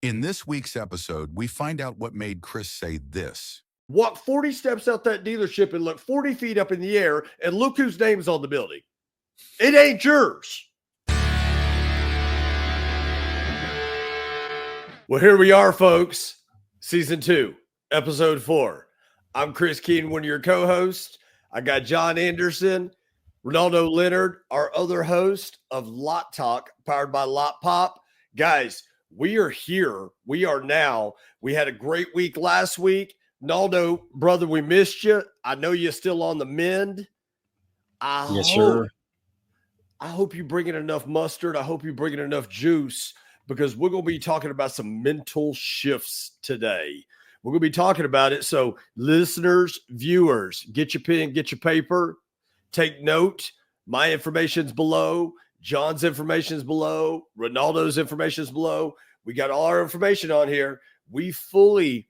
In this week's episode, we find out what made Chris say this. Walk 40 steps out that dealership and look 40 feet up in the air and look whose name's on the building. It ain't yours. Well, here we are, folks. Season 2, episode 4. I'm Chris Keene, one of your co-hosts. I got John Anderson, Renaldo Leonard, our other host of LotTalk, powered by Lotpop. Guys, we are here. We are now. We had a great week last week. Naldo, brother, we missed you. I know you're still on the mend. Yes, sir. I hope you're bringing enough mustard. I hope you're bringing enough juice, because we're going to be talking about some mental shifts today. We're going to be talking about it. So listeners, viewers, get your pen, get your paper, take note. My information's below. John's information is below. Ronaldo's information is below. We got all our information on here. We fully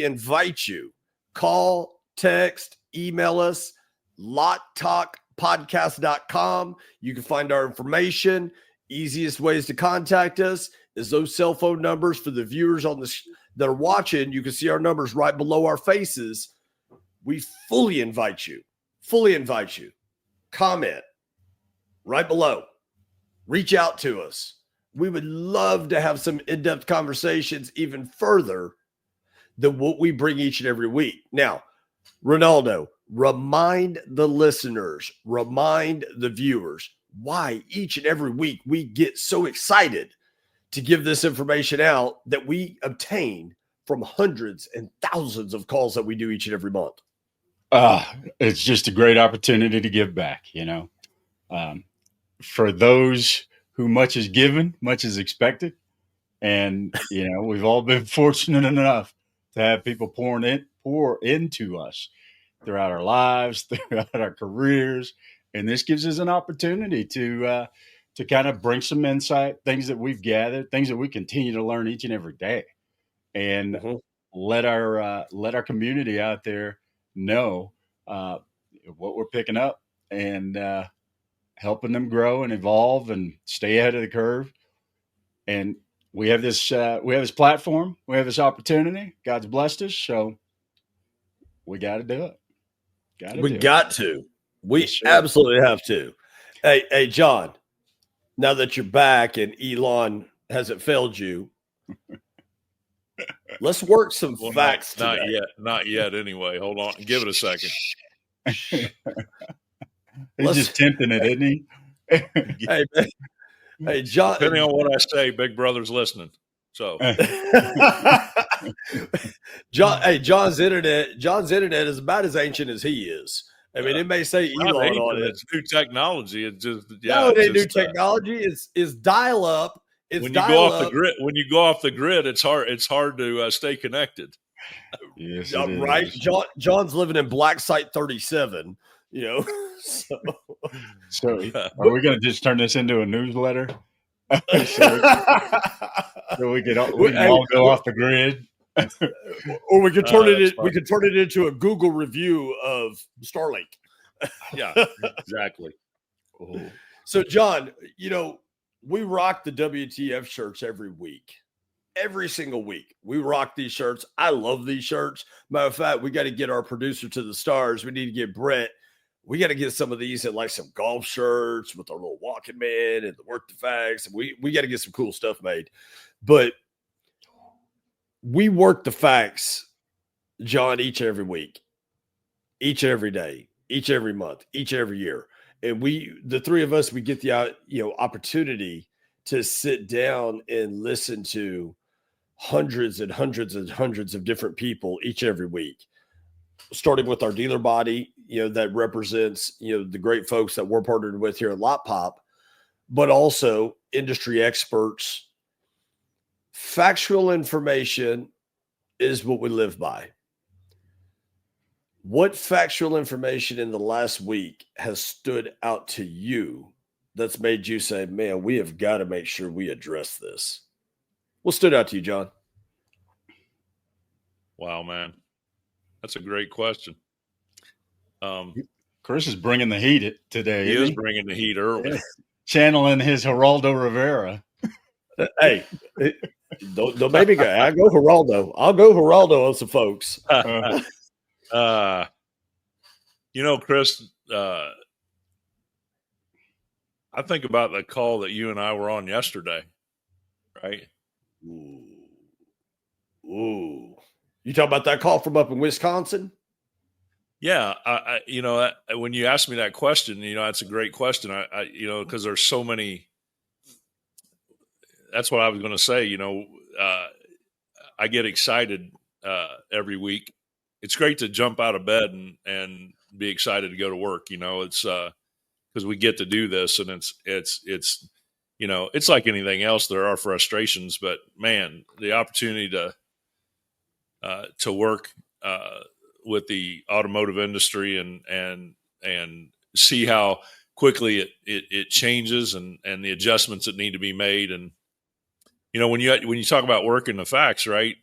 invite you. Call, text, email us, LotTalkPodcast.com. You can find our information. Easiest ways to contact us is those cell phone numbers. For the viewers on this that are watching, you can see our numbers right below our faces. We fully invite you. Comment right below. Reach out to us. We would love to have some in-depth conversations even further than what we bring each and every week. Now, Renaldo, remind the listeners, remind the viewers why each and every week we get so excited to give this information out that we obtain from hundreds and thousands of calls that we do each and every month. It's just a great opportunity to give back, for those who much is given, much is expected. And, we've all been fortunate enough to have people pour into us throughout our lives, throughout our careers. And this gives us an opportunity to kind of bring some insight, things that we've gathered, things that we continue to learn each and every day, and let our community out there know what we're picking up and helping them grow and evolve and stay ahead of the curve. And we have this platform, we have this opportunity. God's blessed us, so we got to do it. We absolutely have to. Hey, John, now that you're back and Elon hasn't failed you, let's work some facts today. Not yet. Anyway, hold on. Give it a second. He's just tempting it, isn't he? Hey, John. Depending on what I say, Big Brother's listening. So, John's internet is about as ancient as he is. I mean, it may say Elon on it. It's new technology. It's just it ain't new technology. It's dial up. When you go off the grid, it's hard to stay connected. Yes, right. John's living in Black Site 37. So are we going to just turn this into a newsletter? so we can all go off the grid, or we could turn it. We could turn it into a Google review of Starlink. Yeah, exactly. So, John, we rock the WTF shirts every week. Every single week, we rock these shirts. I love these shirts. Matter of fact, we got to get our producer to the stars. We need to get Brett. We got to get some of these in like some golf shirts with our little walking man and the work the facts. We got to get some cool stuff made. But we work the facts, John, each and every week, each and every day, each and every month, each and every year. And the three of us, we get the opportunity to sit down and listen to hundreds and hundreds and hundreds of different people each and every week, starting with our dealer body, that represents, the great folks that we're partnered with here at Lotpop, but also industry experts. Factual information is what we live by. What factual information in the last week has stood out to you that's made you say, man, we have got to make sure we address this? What stood out to you, John? Wow, man. That's a great question. Chris is bringing the heat today. He is bringing the heat early. Channeling his Geraldo Rivera. Hey, Don't make me go. I go Geraldo. I'll go Geraldo on some folks. Chris, I think about the call that you and I were on yesterday, right? Ooh. You talking about that call from up in Wisconsin? Yeah. When you asked me that question, that's a great question. Because there's so many, that's what I was going to say, I get excited every week. It's great to jump out of bed and be excited to go to work. It's because we get to do this, and it's like anything else. There are frustrations, but man, the opportunity to work with the automotive industry and see how quickly it changes and the adjustments that need to be made. And when you talk about working the facts, right?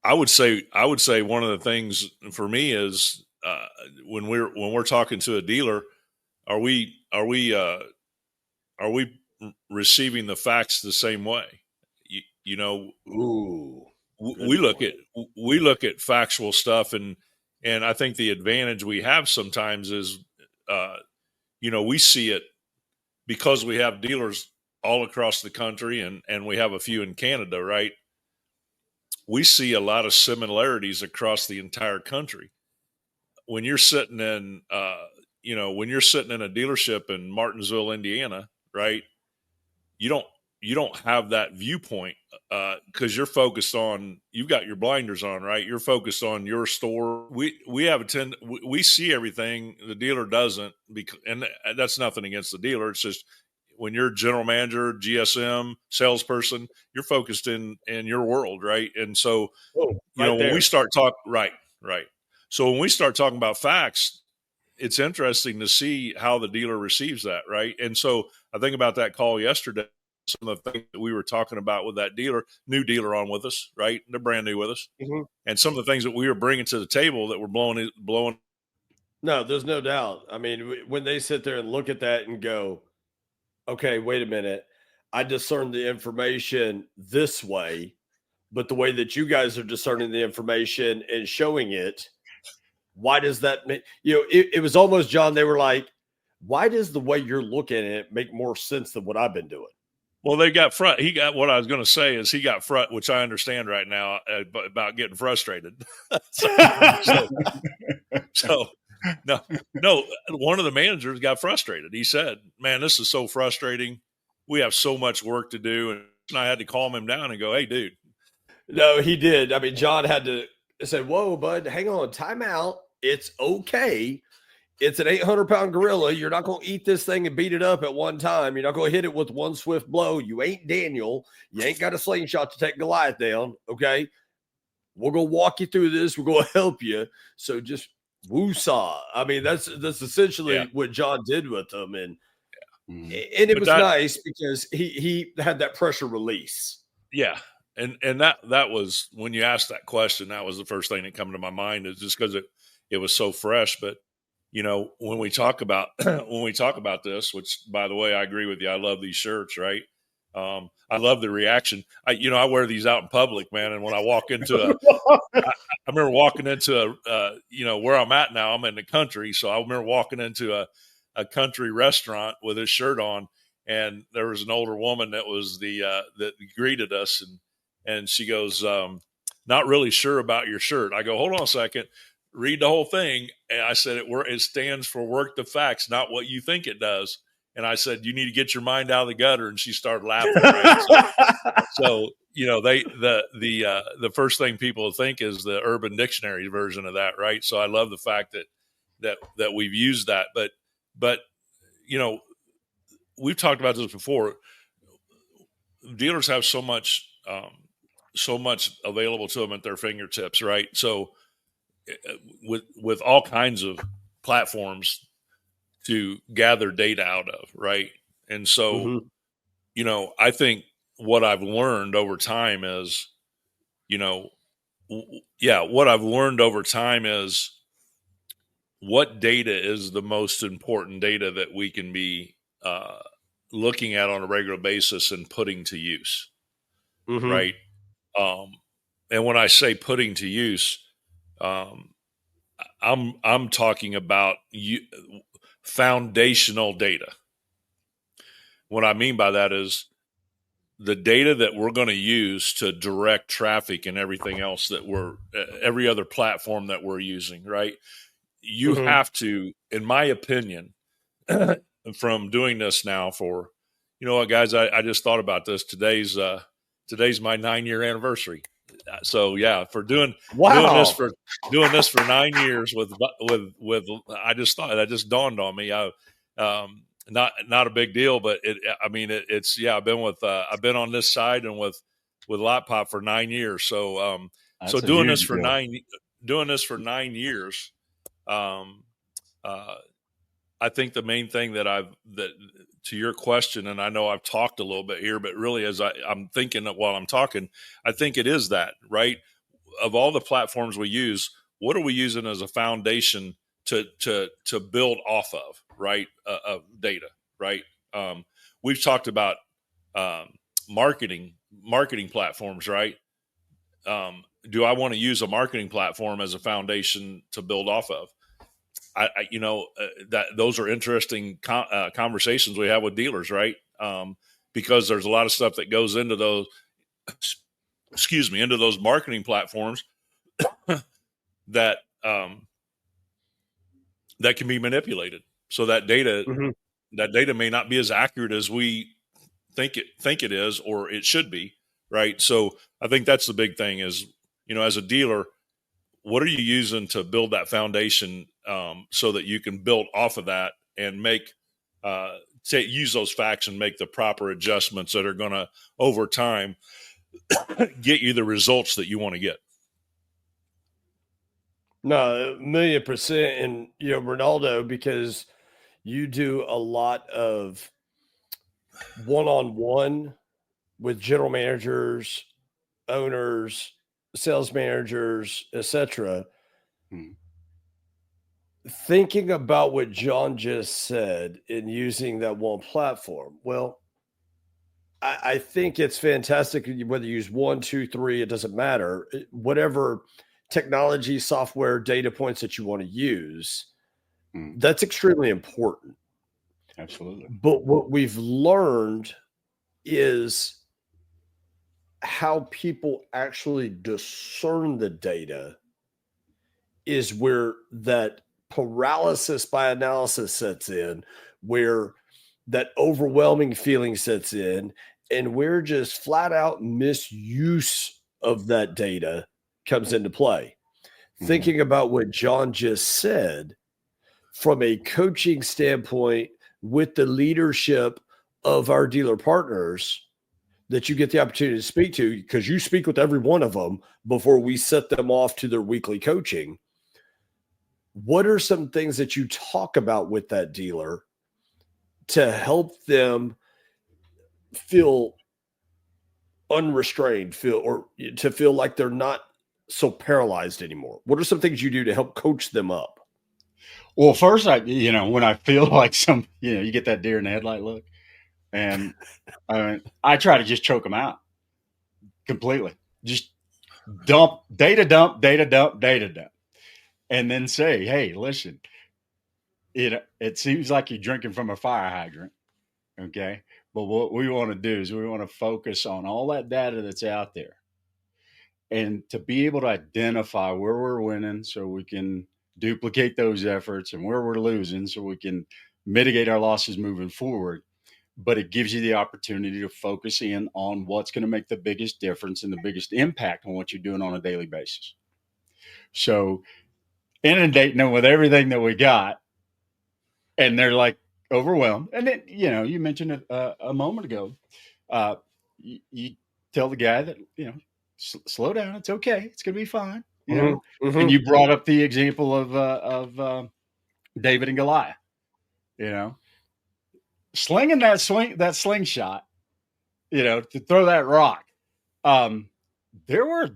I would say one of the things for me is when we're talking to a dealer, are we receiving the facts the same way? Ooh, we look at factual stuff, and I think the advantage we have sometimes is we see it because we have dealers all across the country, and we have a few in Canada, right? We see a lot of similarities across the entire country. When you're sitting in, when you're sitting in a dealership in Martinsville, Indiana, right? You don't have that viewpoint because you're focused on, you've got your blinders on, right? You're focused on your store. We have we see everything the dealer doesn't, and that's nothing against the dealer. It's just when you're general manager, GSM, salesperson, you're focused in your world, right? And so, when we start talking, right. So when we start talking about facts, it's interesting to see how the dealer receives that, right? And so I think about that call yesterday, some of the things that we were talking about with that dealer, new dealer on with us, right? They're brand new with us. Mm-hmm. And some of the things that we were bringing to the table that were blowing. No, there's no doubt. I mean, when they sit there and look at that and go, okay, wait a minute, I discern the information this way, but the way that you guys are discerning the information and showing it, why does that make, it was almost, John, they were like, why does the way you're looking at it make more sense than what I've been doing? Well, they got front. He got, what I was going to say is he got front, which I understand right now about getting frustrated. so no, one of the managers got frustrated. He said, man, this is so frustrating. We have so much work to do. And I had to calm him down and go, hey, dude. No, he did. I mean, John had to say, whoa, bud, hang on, time out. It's okay. It's an 800-pound gorilla. You're not going to eat this thing and beat it up at one time. You're not going to hit it with one swift blow. You ain't Daniel. You ain't got a slingshot to take Goliath down, okay? We're going to walk you through this. We're going to help you. So just woo-saw. I mean, that's essentially what John did with them. And it was nice because he had that pressure release. Yeah. And that was, when you asked that question, that was the first thing that came to my mind, is just because it was so fresh. But when we talk about this, which, by the way, I agree with you. I love these shirts, right? I love the reaction. I wear these out in public, man. And when I walk into I remember walking into where I'm at now, I'm in the country. So I remember walking into a country restaurant with his shirt on, and there was an older woman that was that greeted us, and she goes, not really sure about your shirt. I go, hold on a second. Read the whole thing. And I said, it stands for work the facts, not what you think it does. And I said, you need to get your mind out of the gutter. And she started laughing. Right? So the first thing people think is the Urban Dictionary version of that. Right. So I love the fact that we've used that, but we've talked about this before. Dealers have so much available to them at their fingertips. Right. So with all kinds of platforms to gather data out of, right? And so, I think what I've learned over time is, what data is the most important data that we can be looking at on a regular basis and putting to use, Mhm. right? And when I say putting to use, I'm talking about foundational data. What I mean by that is the data that we're going to use to direct traffic and everything else that every other platform that we're using, right? You Mhm. have to, in my opinion, from doing this now for, you know what, guys, I just thought about this. Today's my 9-year anniversary. So yeah, for doing Wow. doing this for 9 years with I just thought that just dawned on me. Not a big deal, but it's I've been on this side and with Lotpop for 9 years. So so That's a huge deal. doing this for 9 years. Um, I think the main thing that to your question, and I know I've talked a little bit here, but really as I'm thinking while I'm talking, I think it is that, right? Of all the platforms we use, what are we using as a foundation to build off of, right? Of data, right? We've talked about marketing platforms, right? Do I want to use a marketing platform as a foundation to build off of? That those are interesting conversations we have with dealers, right? Because there's a lot of stuff that goes into those, into those marketing platforms that that can be manipulated. So that data may not be as accurate as we think it is, or it should be, right? So I think that's the big thing is, as a dealer, what are you using to build that foundation so that you can build off of that and use those facts and make the proper adjustments that are going to, over time, get you the results that you want to get. No, 1,000,000%. And, Renaldo, because you do a lot of one-on-one with general managers, owners, sales managers, etc. Thinking about what John just said in using that one platform, well, I think it's fantastic whether you use 1, 2, 3, it doesn't matter. Whatever technology, software, data points that you want to use, that's extremely important. Absolutely. But what we've learned is how people actually discern the data is where that paralysis by analysis sets in, where that overwhelming feeling sets in, and where just flat out misuse of that data comes into play. Thinking about what John just said from a coaching standpoint with the leadership of our dealer partners that you get the opportunity to speak to, because you speak with every one of them before we set them off to their weekly coaching. What are some things that you talk about with that dealer to help them feel unrestrained, or to feel like they're not so paralyzed anymore? What are some things you do to help coach them up? Well, first, when I feel like you get that deer in the headlight look, and I try to just choke them out completely. Just data dump, and then say, hey, listen, it seems like you're drinking from a fire hydrant. Okay. But what we want to do is we want to focus on all that data that's out there and to be able to identify where we're winning so we can duplicate those efforts and where we're losing so we can mitigate our losses moving forward. But it gives you the opportunity to focus in on what's going to make the biggest difference and the biggest impact on what you're doing on a daily basis. So inundating them with everything that we got, and they're like overwhelmed. And then, you mentioned it a moment ago. You tell the guy that, slow down. It's okay. It's going to be fine. And you brought up the example of David and Goliath, slinging that slingshot, to throw that rock. There were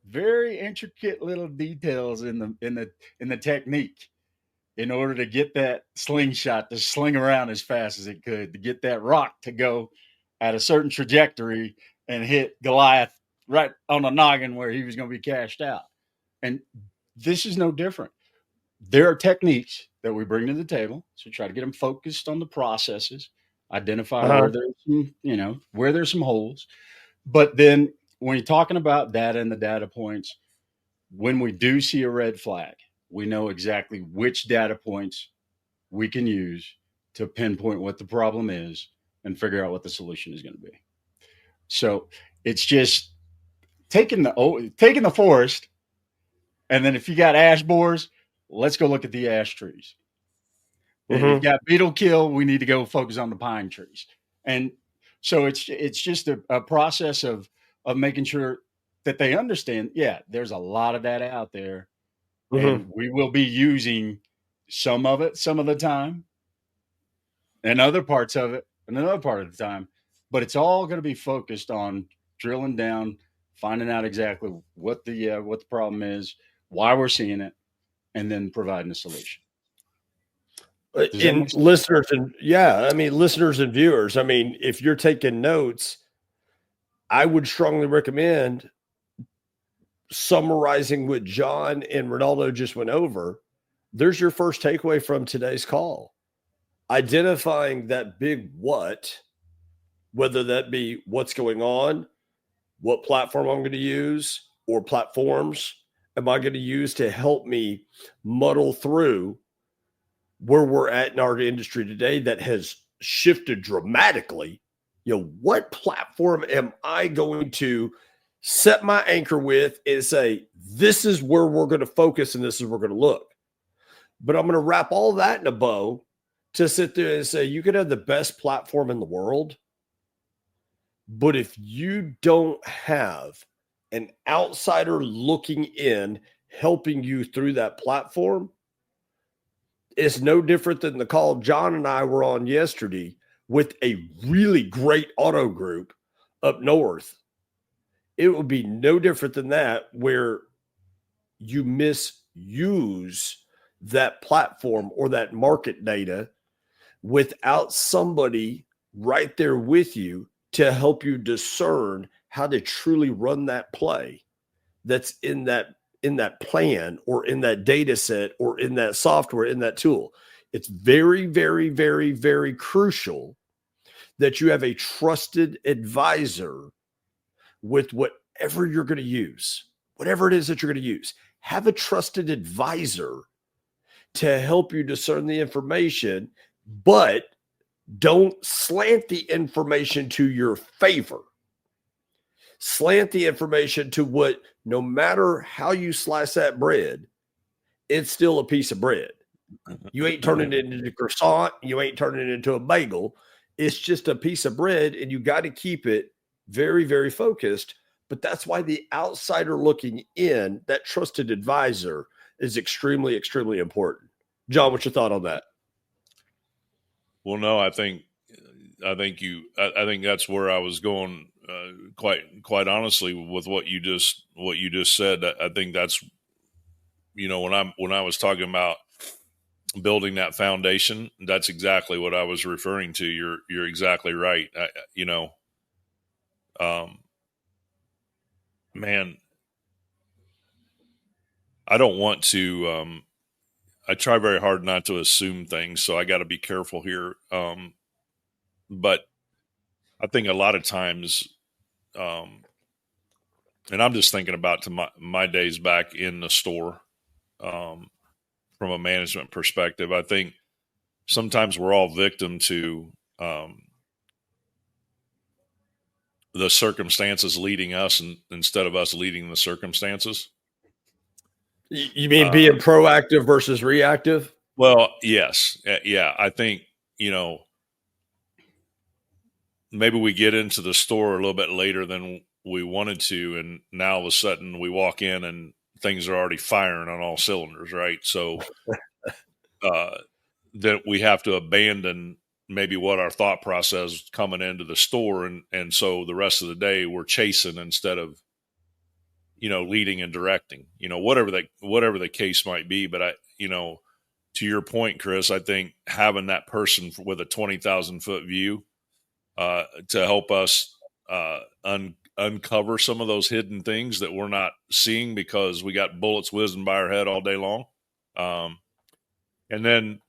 very intricate little details in the technique in order to get that slingshot to sling around as fast as it could, to get that rock to go at a certain trajectory and hit Goliath right on the noggin where he was going to be cashed out. And this is no different. There are techniques that we bring to the table to try to get them focused on the processes, identify where there's some, where there's some holes. But then when you're talking about data and the data points, when we do see a red flag, we know exactly which data points we can use to pinpoint what the problem is and figure out what the solution is going to be. So it's just taking the forest, and then if you got ash borers, let's go look at the ash trees. If you've got beetle kill, we need to go focus on the pine trees. And so it's just a process of making sure that they understand, there's a lot of data out there. And we will be using some of it some of the time and other parts of it another part of the time. But it's all going to be focused on drilling down, finding out exactly what the problem is, why we're seeing it, and then providing a solution. In listeners and listeners and viewers, if you're taking notes, I would strongly recommend summarizing what John and Renaldo just went over. There's your first takeaway from today's call. Identifying that big what, whether that be what's going on, what platform I'm going to use, or platforms am I going to use to help me muddle through where we're at in our industry today that has shifted dramatically. What platform am I going to set my anchor with and say, this is where we're going to focus and this is where we're going to look. But I'm going to wrap all that in a bow to sit there and say, you could have the best platform in the world, but if you don't have an outsider looking in, helping you through that platform, it's no different than the call John and I were on yesterday with a really great auto group up north. It would be no different than that, where you misuse that platform or that market data without somebody right there with you to help you discern how to truly run that play that's in that plan or in that data set or in that software, in that tool. It's very, very, very, very crucial that you have a trusted advisor with whatever you're going to use, whatever it is that you're going to use. Have a trusted advisor to help you discern the information, but don't slant the information to your favor. Slant the information to what, no matter how you slice that bread, it's still a piece of bread. You ain't turning it into a croissant. You ain't turning it into a bagel. It's just a piece of bread, and you got to keep it very, very focused. But that's why the outsider looking in, that trusted advisor, is extremely, extremely important. John, what's your thought on that? Well, no, I think that's where I was going. Quite honestly, with what you just said, I think that's, when I was talking about building that foundation, that's exactly what I was referring to. You're exactly right. Man, I don't want to. I try very hard not to assume things, so I got to be careful here. But I think a lot of times, and I'm just thinking about to my days back in the store, from a management perspective. I think sometimes we're all victim to the circumstances leading us, instead of us leading the circumstances. You mean being proactive versus reactive? Well, yes. Yeah. I think, maybe we get into the store a little bit later than we wanted to, and now all of a sudden we walk in and things are already firing on all cylinders, right? So that we have to abandon maybe what our thought process coming into the store, and so the rest of the day we're chasing instead of leading and directing, whatever the case might be. But to your point, Chris, I think having that person with a 20,000 foot view to help us uncover some of those hidden things that we're not seeing because we got bullets whizzing by our head all day long. And then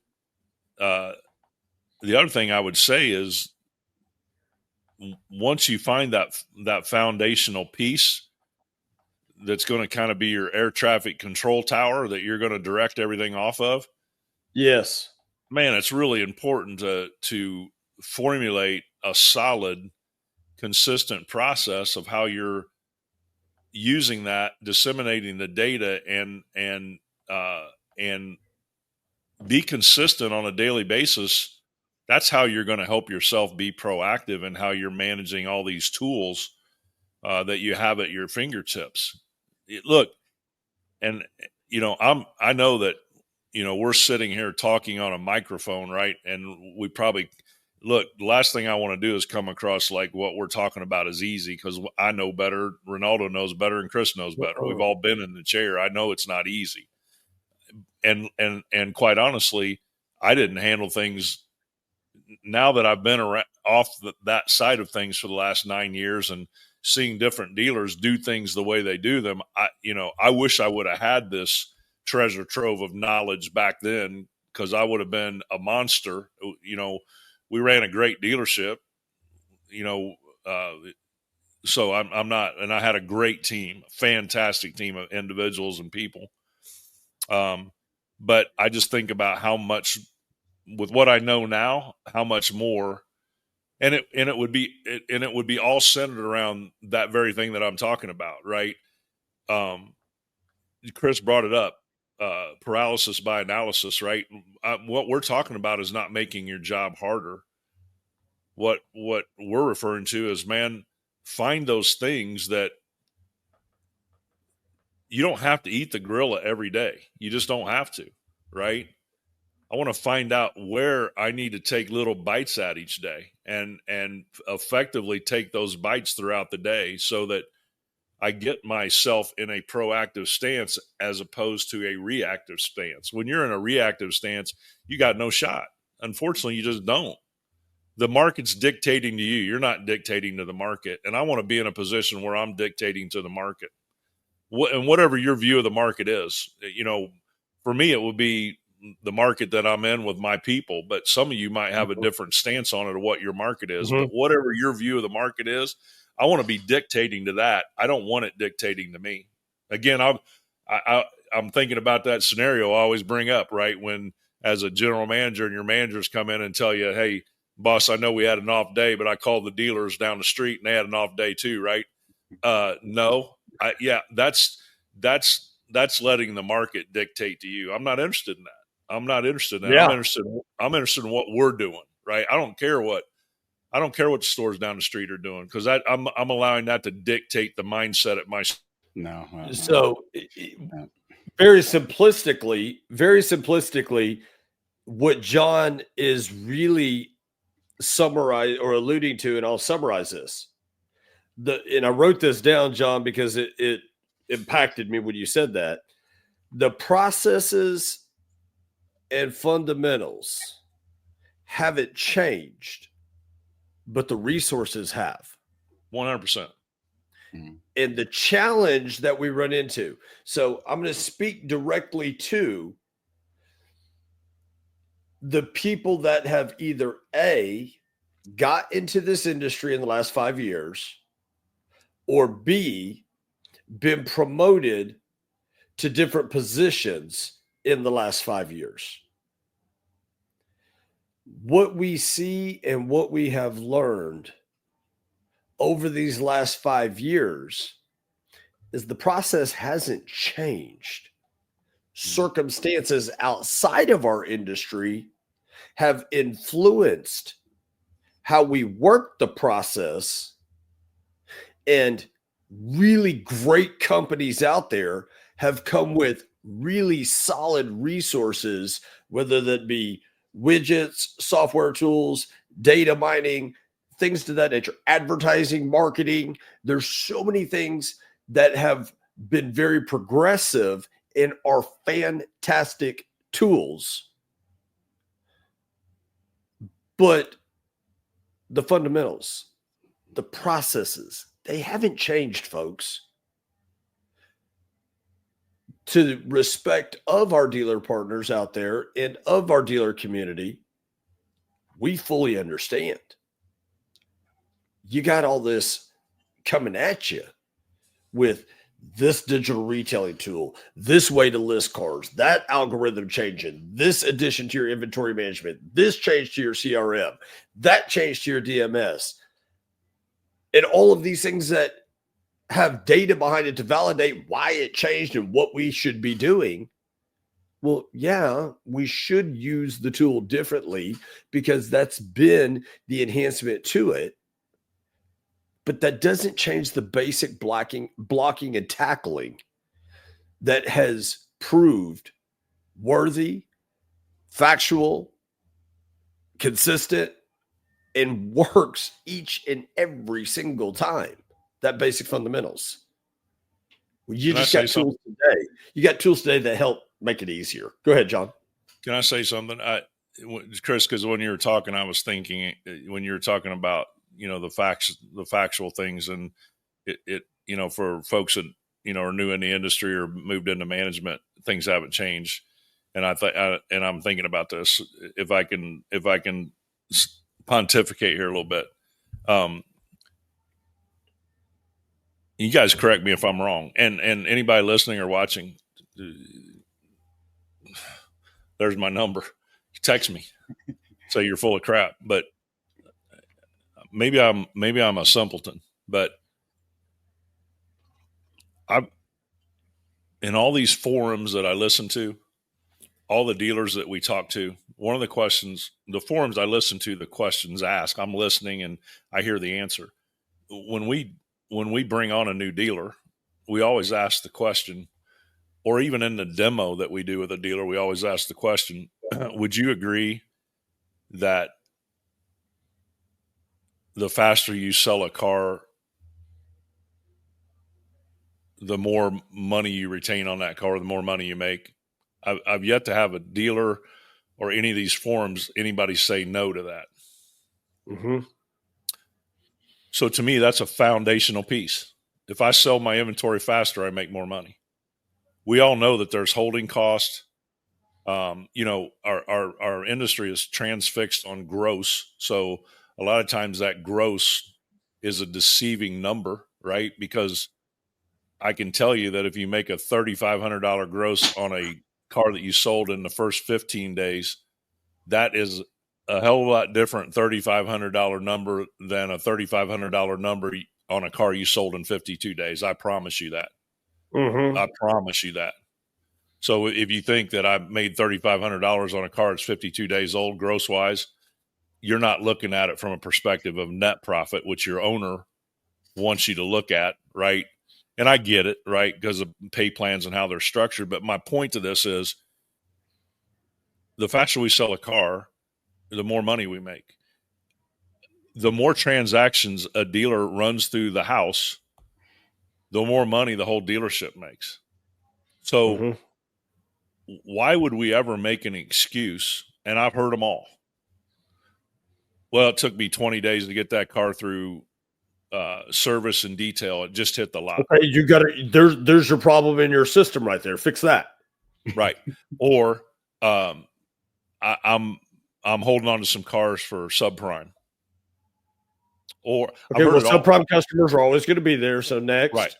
the other thing I would say is once you find that foundational piece that's going to kind of be your air traffic control tower that you're going to direct everything off of. Yes, man, it's really important to formulate a solid, consistent process of how you're using that, disseminating the data, and be consistent on a daily basis. That's how you're going to help yourself be proactive in how you're managing all these tools that you have at your fingertips. Look, and I know that we're sitting here talking on a microphone, right? And we probably the last thing I want to do is come across like what we're talking about is easy, because I know better, Renaldo knows better, and Chris knows better. We've all been in the chair. I know it's not easy. And quite honestly, I didn't handle things. Now that I've been off that side of things for the last 9 years and seeing different dealers do things the way they do them, I wish I would have had this treasure trove of knowledge back then, because I would have been a monster. We ran a great dealership, so I'm not, and I had a great team, fantastic team of individuals and people. But I just think about how much, with what I know now, how much more, and it would be all centered around that very thing that I'm talking about, right? Chris brought it up, paralysis by analysis, right? What we're talking about is not making your job harder. What we're referring to is, man, find those things that you don't have to eat the gorilla every day. You just don't have to, right? I want to find out where I need to take little bites at each day and effectively take those bites throughout the day so that I get myself in a proactive stance as opposed to a reactive stance. When you're in a reactive stance, you got no shot. Unfortunately, you just don't. The market's dictating to you. You're not dictating to the market. And I want to be in a position where I'm dictating to the market. And whatever your view of the market is, for me, it would be the market that I'm in with my people, but some of you might have a different stance on it of what your market is. But whatever your view of the market is, I want to be dictating to that. I don't want it dictating to me. Again, I'm thinking about that scenario I always bring up, right? When as a general manager and your managers come in and tell you, hey, boss, I know we had an off day, but I called the dealers down the street and they had an off day too, right? No, that's letting the market dictate to you. I'm not interested in that. I'm not interested in that. Yeah. I'm interested in what we're doing, right? I don't care what the stores down the street are doing, because I'm allowing that to dictate the mindset at my. No. So very simplistically, what John is really summarize or alluding to, and I'll summarize this. And I wrote this down, John, because it impacted me when you said that. The processes and fundamentals haven't changed, but the resources have. 100%. And the challenge that we run into. So I'm going to speak directly to the people that have either A, got into this industry in the last 5 years, or B, been promoted to different positions in the last 5 years. What we see and what we have learned over these last 5 years is the process hasn't changed. Circumstances outside of our industry have influenced how we work the process, and really great companies out there have come with really solid resources, whether that be widgets, software tools, data mining, things to that nature, advertising, marketing. There's so many things that have been very progressive and are fantastic tools But the fundamentals, the processes, they haven't changed, folks. To the respect of our dealer partners out there and of our dealer community, we fully understand. You got all this coming at you with this digital retailing tool, this way to list cars, that algorithm changing, this addition to your inventory management, this change to your CRM, that change to your DMS, and all of these things that have data behind it to validate why it changed and what we should be doing. Well, yeah, we should use the tool differently because that's been the enhancement to it. But that doesn't change the basic blocking and tackling that has proved worthy, factual, consistent, and works each and every single time. That basic fundamentals. You just got tools today. You got tools today that help make it easier. Go ahead, John. Can I say something? Chris, because when you were talking, I was thinking when you were talking about, the factual things, and it for folks that, are new in the industry or moved into management, things haven't changed. And I'm thinking about this. If I can pontificate here a little bit. You guys correct me if I'm wrong. And anybody listening or watching, there's my number. Text me. Say you're full of crap. But maybe I'm a simpleton. But in all these forums that I listen to, all the dealers that we talk to, one of the questions, the forums I listen to, the questions asked, I'm listening and I hear the answer. When we bring on a new dealer, we always ask the question, or even in the demo that we do with a dealer, we always ask the question, would you agree that the faster you sell a car, the more money you retain on that car, the more money you make? I've yet to have a dealer or any of these forums, anybody say no to that. Mm-hmm. So to me, that's a foundational piece. If I sell my inventory faster, I make more money. We all know that there's holding cost. Our industry is transfixed on gross. So a lot of times that gross is a deceiving number, right? Because I can tell you that if you make a $3,500 gross on a car that you sold in the first 15 days, that is a hell of a lot different $3,500 number than a $3,500 number on a car you sold in 52 days. I promise you that. Mm-hmm. I promise you that. So if you think that I made $3,500 on a car that's 52 days old, gross wise, you're not looking at it from a perspective of net profit, which your owner wants you to look at, right? And I get it, right, because of pay plans and how they're structured. But my point to this is the faster we sell a car, the more money we make. The more transactions a dealer runs through the house, the more money the whole dealership makes. So why would we ever make an excuse? And I've heard them all. Well, it took me 20 days to get that car through service and detail. It just hit the lot. Okay, you got to. There's your problem in your system right there. Fix that. Right. Or I'm holding on to some cars for subprime. Or okay, well, subprime customers are always going to be there. So next, right.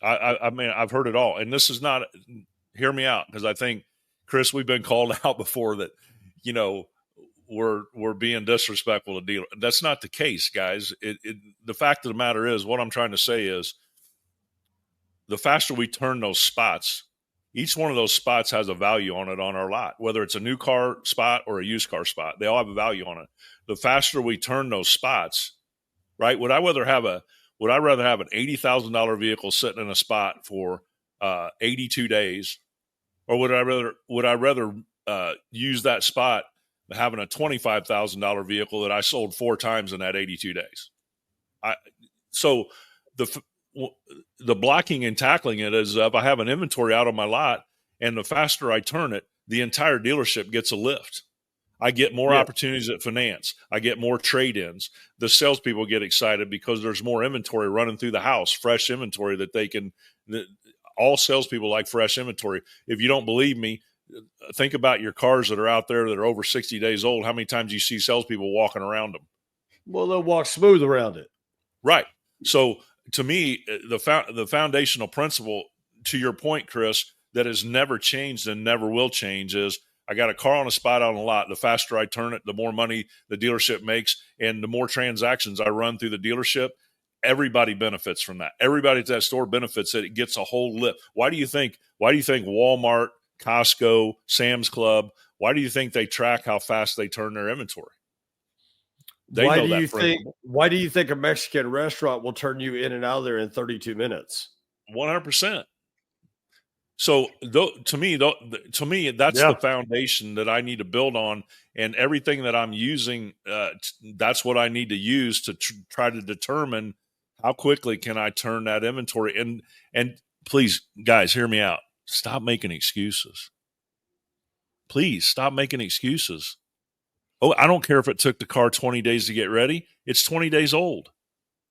I mean, I've heard it all, and this is not. Hear me out, because I think, Chris, we've been called out before that, we're being disrespectful to dealers. That's not the case, guys. The fact of the matter is, what I'm trying to say is, the faster we turn those spots, each one of those spots has a value on it on our lot, whether it's a new car spot or a used car spot. They all have a value on it. The faster we turn those spots, right? Would I rather have an $80,000 vehicle sitting in a spot for 82 days, or would I rather use that spot having a $25,000 vehicle that I sold 4 times in that 82 days? So the blocking and tackling it is, if I have an inventory out on my lot, and the faster I turn it, the entire dealership gets a lift. I get more Yeah. opportunities at finance. I get more trade-ins. The salespeople get excited because there's more inventory running through the house, fresh inventory that they can. All salespeople like fresh inventory. If you don't believe me, think about your cars that are out there that are over 60 days old. How many times you see salespeople walking around them? Well, they'll walk smooth around it. Right. So to me, the foundational principle, to your point, Chris, that has never changed and never will change is I got a car on a spot on a lot. The faster I turn it, the more money the dealership makes, and the more transactions I run through the dealership. Everybody benefits from that. Everybody at that store benefits that it gets a whole lift. Why do you think Walmart, Costco, Sam's Club, why do you think they track how fast they turn their inventory? Why do you think a Mexican restaurant will turn you in and out of there in 32 minutes? 100%. So to me, that's the foundation that I need to build on, and everything that I'm using, that's what I need to use to try to determine how quickly can I turn that inventory. And please, guys, hear me out. Stop making excuses. Please stop making excuses. Oh, I don't care if it took the car 20 days to get ready. It's 20 days old.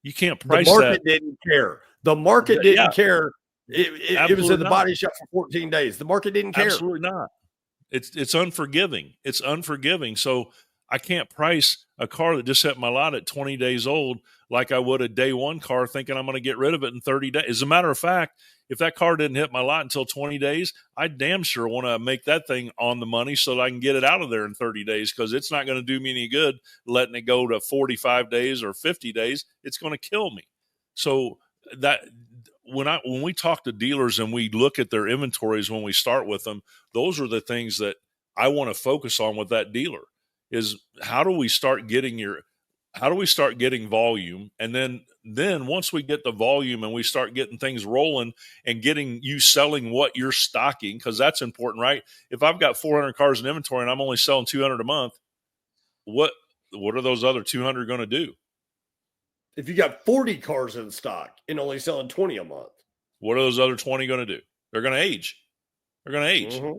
You can't price that. The market didn't care. The market didn't care. It was in the body shop for 14 days. The market didn't care. Absolutely not. It's unforgiving. It's unforgiving. So I can't price a car that just hit my lot at 20 days old like I would a day one car thinking I'm going to get rid of it in 30 days. As a matter of fact, if that car didn't hit my lot until 20 days, I damn sure want to make that thing on the money so that I can get it out of there in 30 days, because it's not going to do me any good letting it go to 45 days or 50 days. It's going to kill me. So that when we talk to dealers and we look at their inventories when we start with them, those are the things that I want to focus on with that dealer is how do we start getting volume? And then once we get the volume and we start getting things rolling and getting you selling what you're stocking, because that's important, right? If I've got 400 cars in inventory and I'm only selling 200 a month, what are those other 200 going to do? If you got 40 cars in stock and only selling 20 a month, what are those other 20 going to do? They're going to age. Mm-hmm.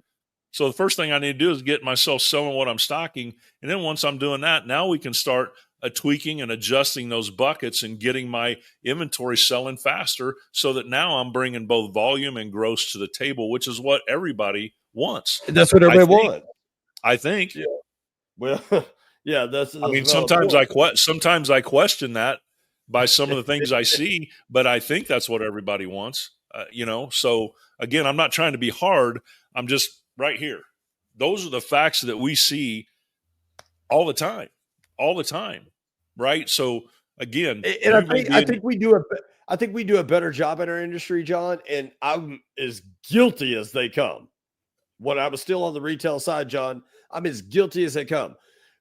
So the first thing I need to do is get myself selling what I'm stocking. And then once I'm doing that, now we can start tweaking and adjusting those buckets and getting my inventory selling faster so that now I'm bringing both volume and gross to the table, which is what everybody wants. That's what everybody wants. I think. Yeah. Well, yeah, that's I mean, sometimes I question that by some of the things I see, but I think that's what everybody wants. So again, I'm not trying to be hard. I'm just right here. Those are the facts that we see all the time, right? So again, and I think we do a better job in our industry, John, and I'm as guilty as they come. When I was still on the retail side, John, I'm as guilty as they come.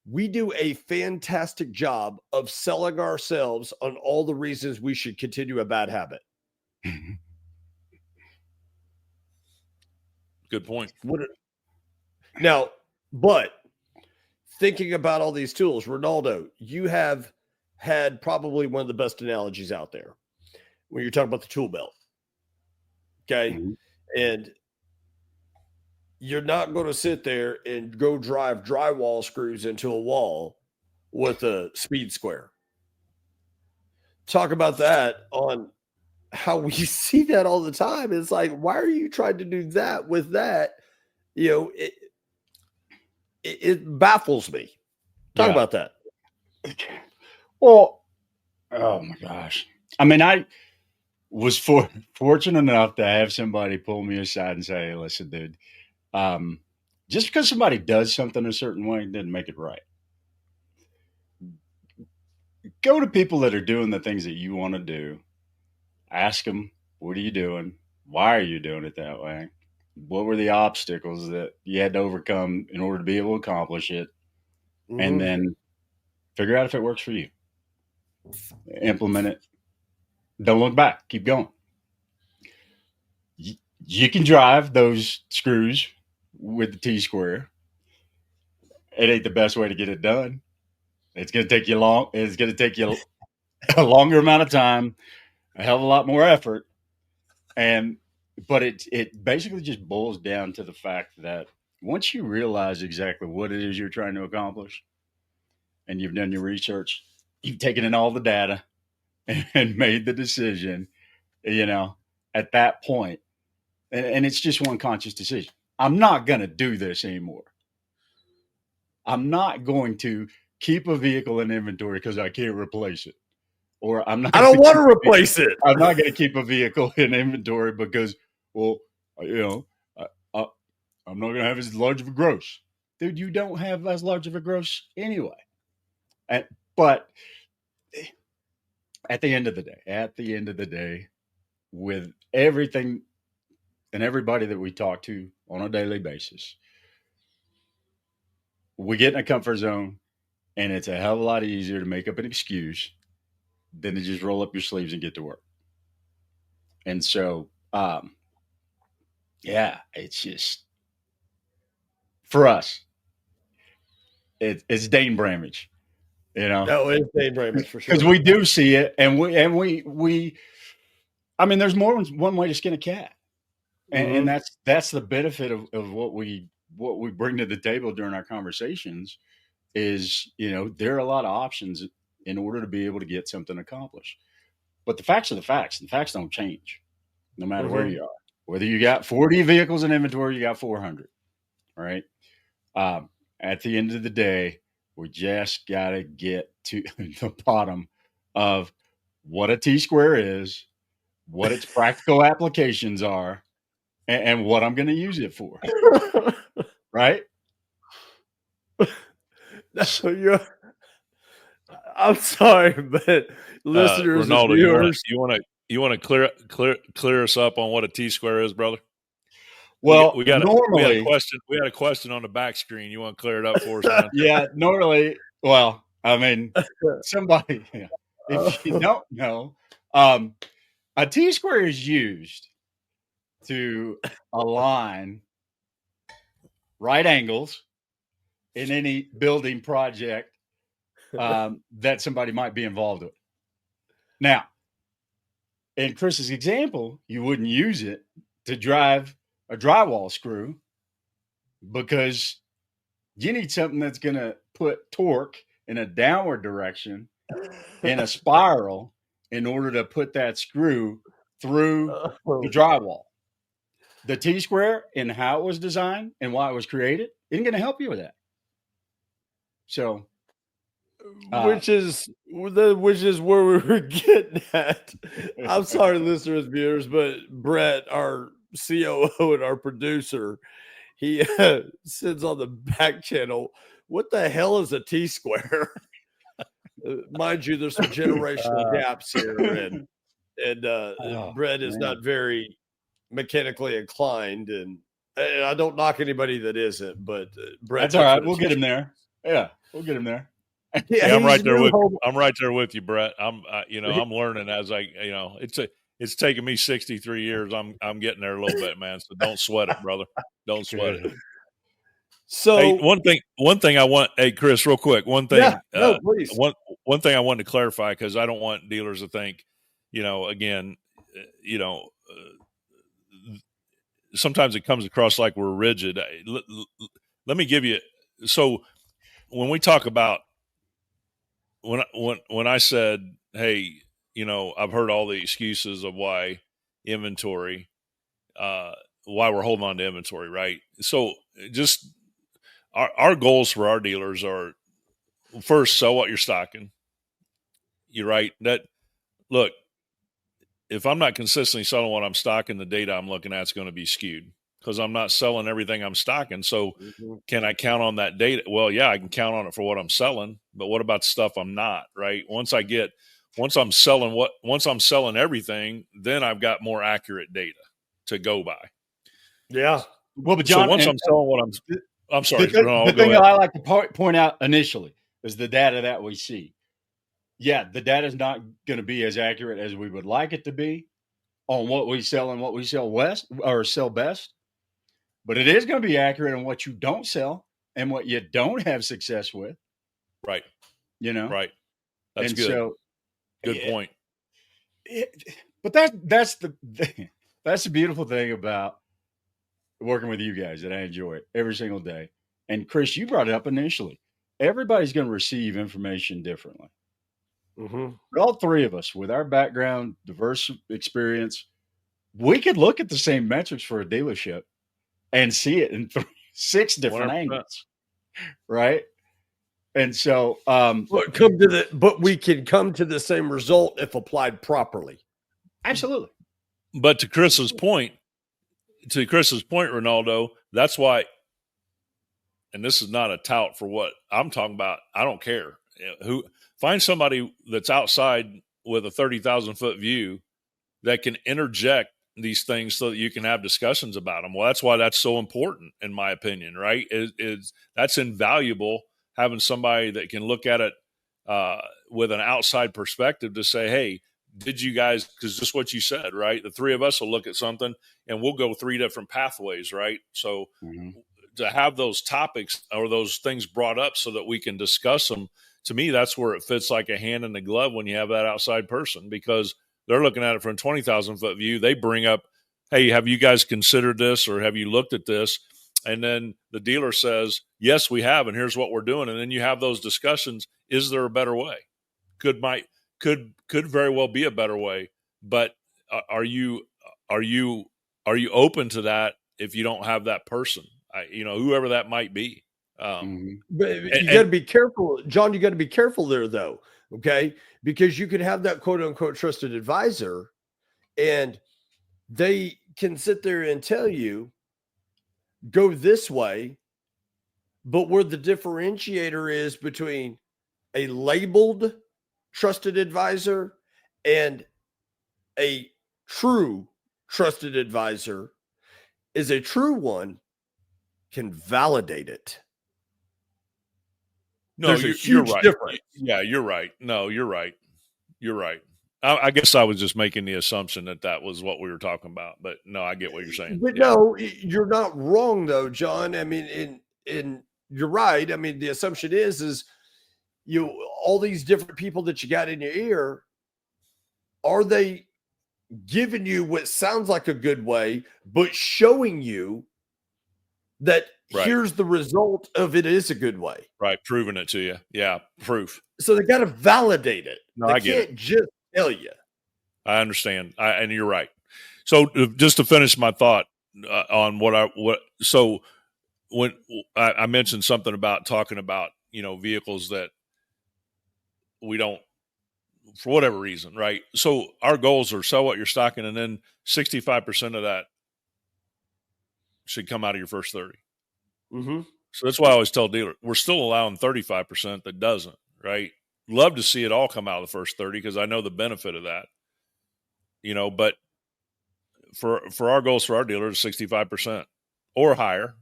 We do a fantastic job of selling ourselves on all the reasons we should continue a bad habit. Good point. Now, but thinking about all these tools, Renaldo, you have had probably one of the best analogies out there when you're talking about the tool belt. Okay. Mm-hmm. And you're not going to sit there and go drive drywall screws into a wall with a speed square. Talk about that on how we see that all the time. It's like, why are you trying to do that with that? It baffles me. Talk about that. Well, oh my gosh. I mean, I was fortunate enough to have somebody pull me aside and say, hey, listen, dude, just because somebody does something a certain way doesn't make it right. Go to people that are doing the things that you want to do. Ask them, what are you doing? Why are you doing it that way? What were the obstacles that you had to overcome in order to be able to accomplish it? Mm-hmm. And then figure out if it works for you. Implement it. Don't look back. Keep going. You can drive those screws with the T-square. It ain't the best way to get it done. It's going to take you long. It's going to take you a longer amount of time, a hell of a lot more effort. But it basically just boils down to the fact that once you realize exactly what it is you're trying to accomplish, and you've done your research, you've taken in all the data and made the decision, at that point, and it's just one conscious decision. I'm not going to do this anymore. I'm not going to keep a vehicle in inventory because I can't replace it. Or I don't want to replace it. I'm not going to keep a vehicle in inventory because, well, I'm not going to have as large of a gross. Dude, you don't have as large of a gross anyway. But at the end of the day, with everything and everybody that we talk to on a daily basis, we get in a comfort zone, and it's a hell of a lot easier to make up an excuse than to just roll up your sleeves and get to work. And so, it's just, for us, it's Dane Bramage, No, it's Dane Bramage for sure. Because we do see it, and we I mean, there's more than one way to skin a cat. And that's the benefit of what we bring to the table during our conversations is, there are a lot of options in order to be able to get something accomplished. But the facts are the facts. The facts don't change no matter where you are. Whether you got 40 vehicles in inventory, you got 400, right? At the end of the day, we just got to get to the bottom of what a T-square is, what its practical applications are, and what I'm going to use it for. Right? I'm sorry, but listeners, Renaldo, and viewers, you want to clear us up on what a T-square is, brother? Well, we had normally a question on the back screen. You want to clear it up for us, man? Yeah, normally. Well, I mean, somebody, if you don't know, a T-square is used to align right angles in any building project that somebody might be involved with. Now, in Chris's example, you wouldn't use it to drive a drywall screw because you need something that's going to put torque in a downward direction in a spiral in order to put that screw through the drywall. The T-square and how it was designed and why it was created isn't going to help you with that. So, which is where we were getting at. I'm sorry, listeners, viewers, but Brett, our COO and our producer, he sends on the back channel, what the hell is a T-square? Mind you, there's some generational gaps here, and Brett is not very mechanically inclined, and I don't knock anybody that isn't, but Brett, that's all right. We'll get him there. Yeah, we'll get him there. Yeah, I'm right there with you, Brett. I'm learning as it's taken me 63 years. I'm getting there a little bit, man. So don't sweat it, brother. Don't sweat it. So hey, one thing I want, hey Chris, real quick, please. One thing I wanted to clarify, because I don't want dealers to think, sometimes it comes across like we're rigid. Let me give you, so when we talk about, when I said, hey, I've heard all the excuses of why inventory, why we're holding on to inventory, right? So just our goals for our dealers are, first, sell what you're stocking. You're right. Look, if I'm not consistently selling what I'm stocking, the data I'm looking at is going to be skewed because I'm not selling everything I'm stocking. So can I count on that data? Well, yeah, I can count on it for what I'm selling, but what about the stuff I'm not, right? Once I'm selling everything, then I've got more accurate data to go by. Yeah. Well, but John, so once I'm selling what I'm sorry. The thing that I like to point out initially is the data that we see. Yeah, the data is not going to be as accurate as we would like it to be on what we sell and what we sell best, but it is going to be accurate on what you don't sell and what you don't have success with. Right. Right. That's and good. So, good point. But that's the beautiful thing about working with you guys, and I enjoy it every single day. And Chris, you brought it up initially. Everybody's going to receive information differently. Mm-hmm. But all three of us, with our background, diverse experience, we could look at the same metrics for a dealership and see it in 6 different 100%. angles, right? And so, but we can come to the same result if applied properly. absolutely. But to Chris's point, Renaldo, that's why, and this is not a tout for what I'm talking about. I don't care who. Find somebody that's outside with a 30,000 foot view that can interject these things so that you can have discussions about them. Well, that's why that's so important, in my opinion, right? That's invaluable, having somebody that can look at it with an outside perspective to say, hey, did you guys, because just what you said, right? The three of us will look at something and we'll go 3 different pathways, right? So to have those topics or those things brought up so that we can discuss them, to me, that's where it fits like a hand in the glove when you have that outside person, because they're looking at it from a 20,000 foot view. They bring up, hey, have you guys considered this, or have you looked at this? And then the dealer says, yes, we have, and here's what we're doing. And then you have those discussions. Is there a better way? Could very well be a better way, but are you open to that if you don't have that person? Whoever that might be. But you got to be careful, John. You got to be careful there, though, okay? Because you could have that quote unquote trusted advisor, and they can sit there and tell you, go this way, but where the differentiator is between a labeled trusted advisor and a true trusted advisor is a true one can validate it. No, you're right. Difference. Yeah, you're right. No, you're right. You're right. I guess I was just making the assumption that was what we were talking about, but no, I get what you're saying. But no, you're not wrong though, John. I mean, in you're right. I mean, the assumption is all these different people that you got in your ear, are they giving you what sounds like a good way, but showing you that here's the result of it is a good way. Right. Proving it to you. Yeah. Proof. So they got to validate it. No, they I get can't just tell you. I understand. And you're right. So just to finish my thought on so when I mentioned something about talking about, vehicles that we don't, for whatever reason, right? So our goals are sell what you're stocking, and then 65% of that should come out of your first 30. Mm-hmm. So that's why I always tell dealers, we're still allowing 35% that doesn't, right? Love to see it all come out of the first 30 because I know the benefit of that, but for our goals for our dealers, 65% or higher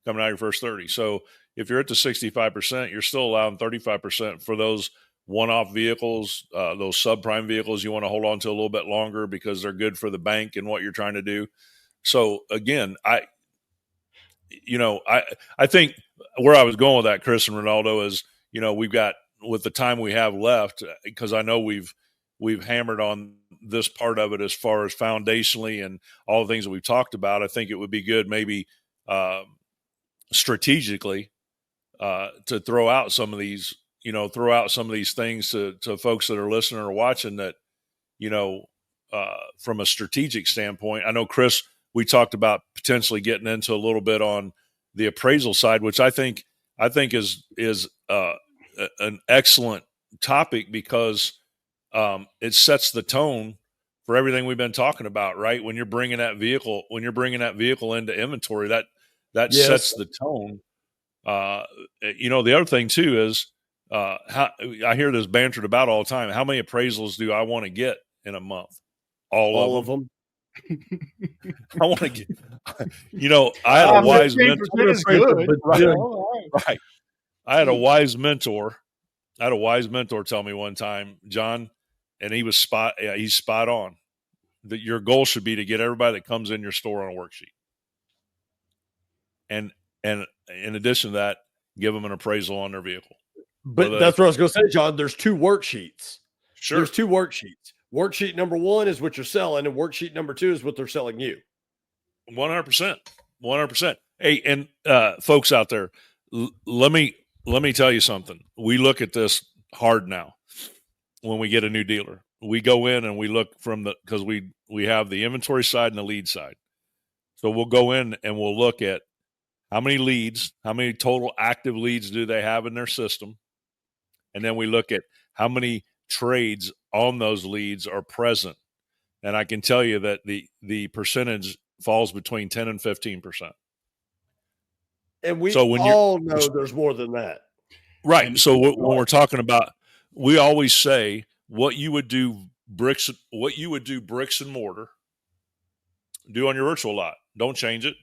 coming out of your first 30. So if you're at the 65%, you're still allowing 35% for those one-off vehicles, those subprime vehicles you want to hold on to a little bit longer because they're good for the bank and what you're trying to do. So again, I think where I was going with that, Chris and Renaldo, is, we've got, with the time we have left, because I know we've hammered on this part of it as far as foundationally and all the things that we've talked about. I think it would be good maybe strategically to throw out some of these things to folks that are listening or watching that, from a strategic standpoint. I know, Chris, we talked about potentially getting into a little bit on the appraisal side, which I think is an excellent topic because it sets the tone for everything we've been talking about, right? When you're bringing that vehicle into inventory, that yes, sets the tone. The other thing too is how I hear this bantered about all the time. How many appraisals do I want to get in a month? All of them. I want to get, I had a wise mentor. Right. I had a wise mentor. Tell me one time, John, and he's spot on, that your goal should be to get everybody that comes in your store on a worksheet. And in addition to that, give them an appraisal on their vehicle. But that's what I was going to say, John. There's 2 worksheets. Sure. There's 2 worksheets. Worksheet number 1 is what you're selling, and worksheet number 2 is what they're selling you. 100%. 100%. Hey, and folks out there, let me tell you something. We look at this hard now. When we get a new dealer, we go in and we look because we have the inventory side and the lead side. So we'll go in and we'll look at how many leads, how many total active leads do they have in their system, and then we look at how many trades on those leads are present. And I can tell you that the percentage falls between 10 and 15%. And we so when all know there's more than that. Right. And so when we're talking about, we always say what you would do bricks and mortar, do on your virtual lot. Don't change it.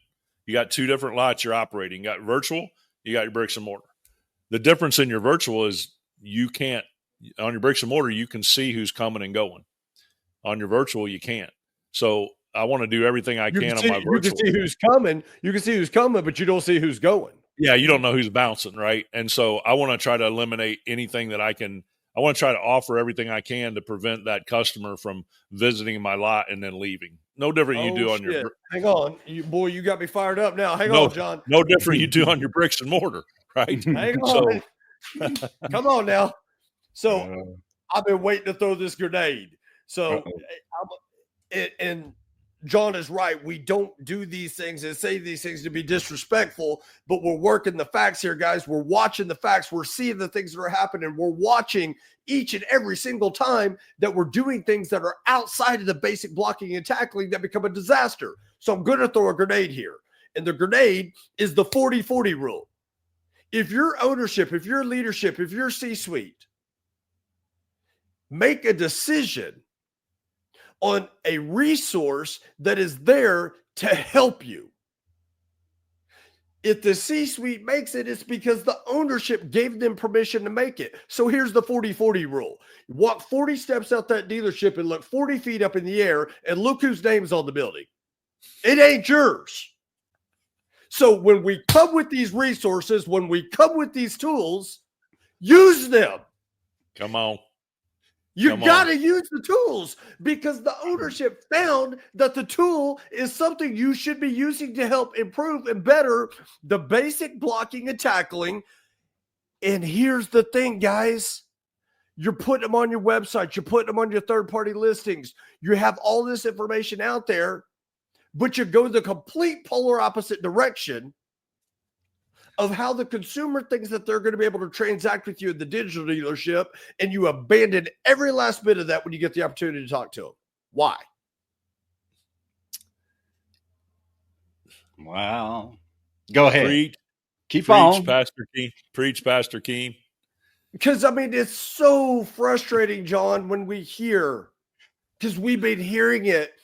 You got two different lots you're operating. You got virtual, you got your bricks and mortar. The difference in your virtual is you can't, on your bricks and mortar, you can see who's coming and going. On your virtual, you can't. So I want to do everything I can on my virtual. You can see who's coming. You can see who's coming, but you don't see who's going. Yeah, you don't know who's bouncing, right? And so I want to try to eliminate anything that I can. I want to try to offer everything I can to prevent that customer from visiting my lot and then leaving. No different you do on your. Hang on, you got me fired up now. Hang on, John. No different you do on your bricks and mortar, right? Hang on. Come on now. So I've been waiting to throw this grenade. So, and John is right. We don't do these things and say these things to be disrespectful, but we're working the facts here, guys. We're watching the facts. We're seeing the things that are happening. We're watching each and every single time that we're doing things that are outside of the basic blocking and tackling that become a disaster. So I'm going to throw a grenade here. And the grenade is the 40-40 rule. If your ownership, if your leadership, if your C-suite make a decision on a resource that is there to help you. If the C-suite makes it, it's because the ownership gave them permission to make it. So here's the 40-40 rule. Walk 40 steps out that dealership and look 40 feet up in the air and look whose name's on the building. It ain't yours. So when we come with these resources, when we come with these tools, use them. Come on. You got to use the tools because the ownership found that the tool is something you should be using to help improve and better the basic blocking and tackling. And here's the thing, guys. You're putting them on your website. You're putting them on your third-party listings. You have all this information out there, but you go the complete polar opposite direction of how the consumer thinks that they're going to be able to transact with you in the digital dealership, and you abandon every last bit of that when you get the opportunity to talk to them. Why? Wow. Go ahead. Preach, on. Preach, Pastor Keene. Because, I mean, it's so frustrating, John, when we hear, because we've been hearing it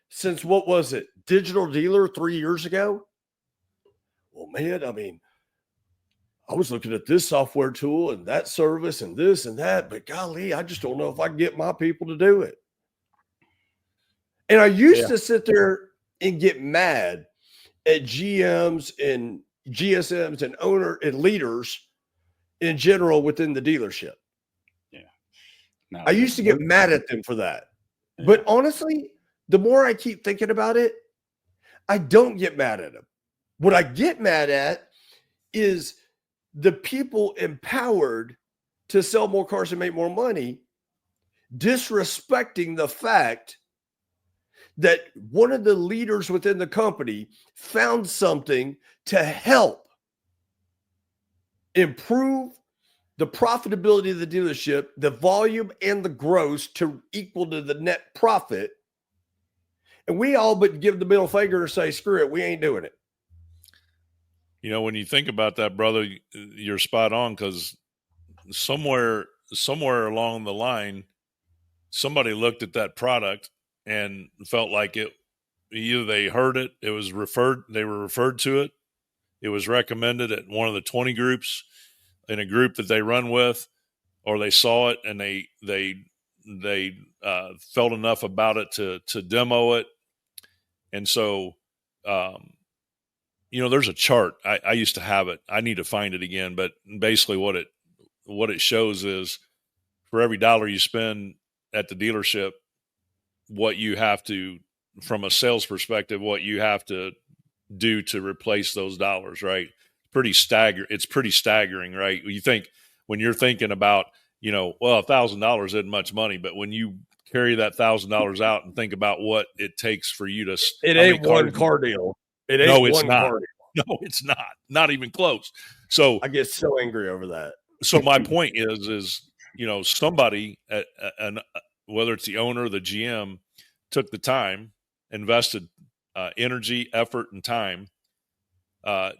since, what was it, Digital Dealer 3 years ago? Well, man, I mean, I was looking at this software tool and that service and this and that, but golly, I just don't know if I can get my people to do it. And I used to sit there and get mad at GMs and GSMs and owner and leaders in general within the dealership. Yeah. No, I used to get mad at them for that. Yeah. But honestly, the more I keep thinking about it, I don't get mad at them. What I get mad at is the people empowered to sell more cars and make more money, disrespecting the fact that one of the leaders within the company found something to help improve the profitability of the dealership, the volume and the gross to equal to the net profit. And we all but give the middle finger and say, screw it, we ain't doing it. You know, when you think about that, brother, you're spot on, because somewhere along the line, somebody looked at that product and felt like it, either they heard it, they were referred to it, it was recommended at one of the 20 groups in a group that they run with, or they saw it and they felt enough about it to demo it. And so, you know, there's a chart. I used to have it. I need to find it again. But basically what it shows is for every dollar you spend at the dealership, what you have to, from a sales perspective, what you have to do to replace those dollars, right? It's pretty staggering, right? When you're thinking about, well, $1,000 isn't much money, but when you carry that $1,000 out and think about what it takes for you to, it ain't one car deal. It ain't no, it's one not. car deal. No, it's not even close. So I get so angry over that. So my point is somebody whether it's the owner or the GM took the time, invested energy, effort, and time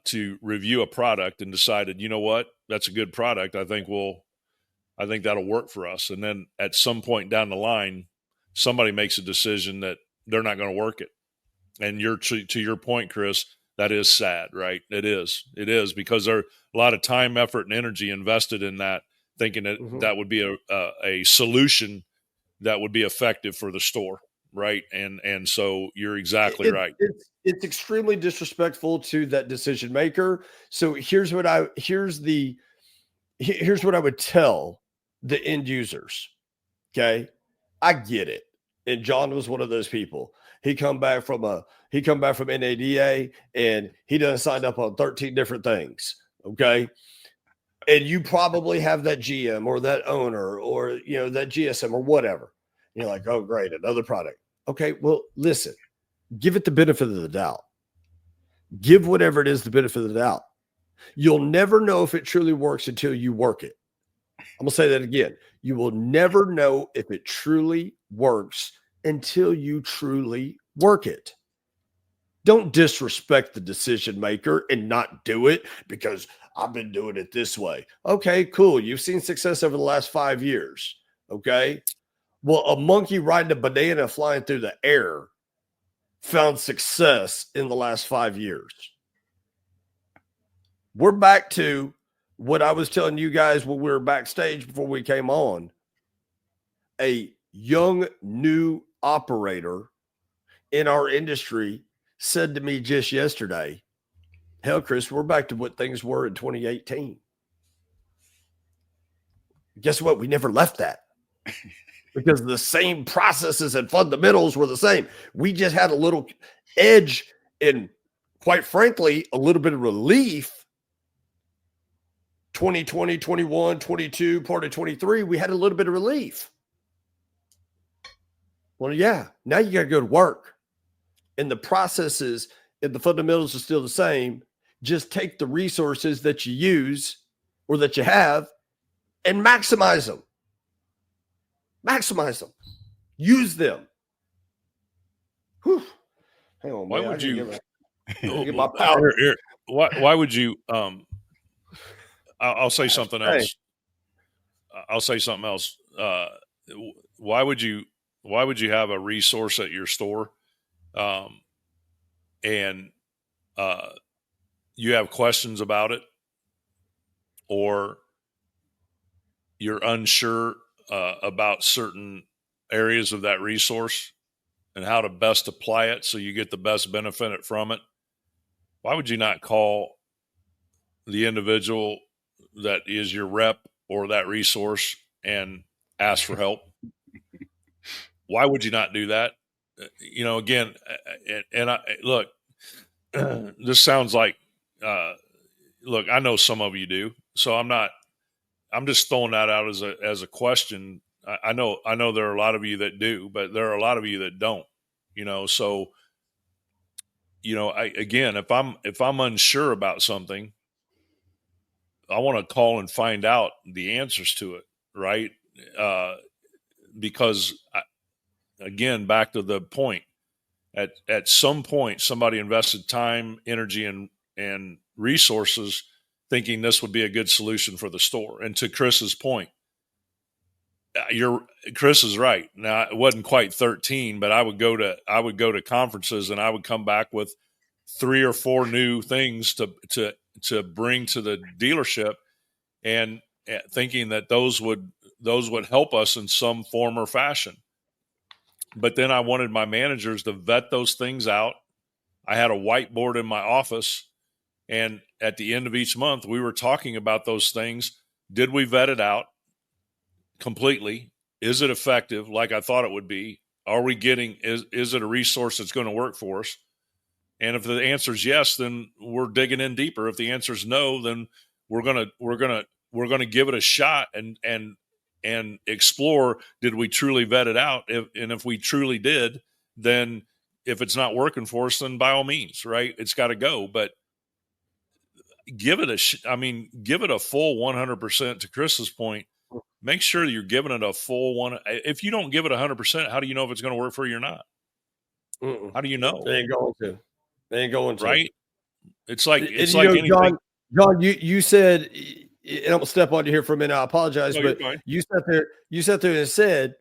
to review a product and decided, you know what, that's a good product. I think that'll work for us. And then at some point down the line, somebody makes a decision that they're not going to work it. And to your point, Chris, that is sad, right? It is because there are a lot of time, effort, and energy invested in that, thinking that that would be a solution that would be effective for the store, right? And so you're exactly right. It's extremely disrespectful to that decision maker. So here's what I would tell the end users. Okay, I get it, and John was one of those people. He come back from NADA and he done signed up on 13 different things. Okay. And you probably have that GM or that owner or, that GSM or whatever. You're like, oh, great. Another product. Okay. Well, listen, give it the benefit of the doubt. Give whatever it is the benefit of the doubt. You'll never know if it truly works until you work it. I'm going to say that again. You will never know if it truly works until you truly work it. Don't disrespect the decision maker and not do it because I've been doing it this way. Okay, cool. You've seen success over the last 5 years. Okay. Well, a monkey riding a banana flying through the air found success in the last 5 years. We're back to what I was telling you guys when we were backstage before we came on. A young, new operator in our industry said to me just yesterday, hell, Chris, we're back to what things were in 2018. Guess what? We never left that because the same processes and fundamentals were the same. We just had a little edge and, quite frankly, a little bit of relief. 2020, 21, 22, part of 23, we had a little bit of relief. Well, yeah, now you got to go to work. And the processes and the fundamentals are still the same. Just take the resources that you use or that you have and maximize them. Maximize them. Use them. Whew. Hang on, why man. Would you get my power? Why would you I'll say something else. I'll say something else. Why would you have a resource at your store and you have questions about it, or you're unsure about certain areas of that resource and how to best apply it so you get the best benefit from it? Why would you not call the individual that is your rep or that resource and ask for help? Why would you not do that? Again, and I look, this sounds like, look, I know some of you do, so I'm just throwing that out as a question. I know there are a lot of you that do, but there are a lot of you that don't, so, if I'm unsure about something, I want to call and find out the answers to it. Right. Because again, back to the point, at some point, somebody invested time, energy, and resources thinking this would be a good solution for the store. And to Chris's point, Chris is right. Now, it wasn't quite 13, but I would go to conferences and I would come back with 3 or 4 new things to bring to the dealership, and thinking that those would help us in some form or fashion. But then I wanted my managers to vet those things out. I had a whiteboard in my office, and at the end of each month, we were talking about those things. Did we vet it out completely? Is it effective like I thought it would be? Are we getting, is it a resource that's going to work for us? And if the answer is yes, then we're digging in deeper. If the answer is no, then we're gonna give it a shot and explore. Did we truly vet it out? If we truly did, then if it's not working for us, then by all means, right? It's got to go. But give it give it a full 100%. To Chris's point, make sure you're giving it a full one. If you don't give it 100%, how do you know if it's going to work for you or not? Mm-mm. How do you know? They ain't going to. Right? It's like anything. John, you said, and I'm gonna step on you here for a minute. I apologize, No, but you sat there and said,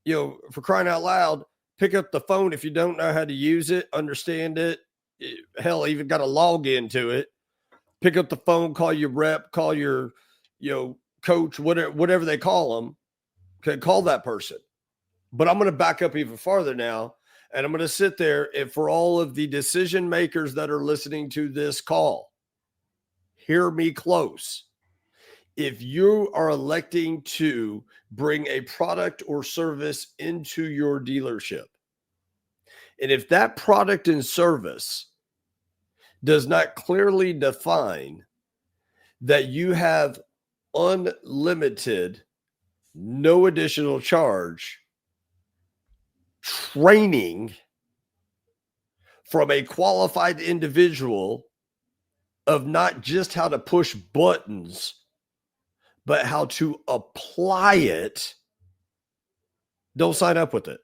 for crying out loud, pick up the phone if you don't know how to use it, understand it. Hell, even got to log into it. Pick up the phone, call your rep, call your, coach, whatever they call them. Okay, call that person. But I'm going to back up even farther now, and I'm going to sit there, and for all of the decision makers that are listening to this call, hear me close. If you are electing to bring a product or service into your dealership, and if that product and service does not clearly define that you have unlimited, no additional charge training from a qualified individual of not just how to push buttons, but how to apply it, don't sign up with it.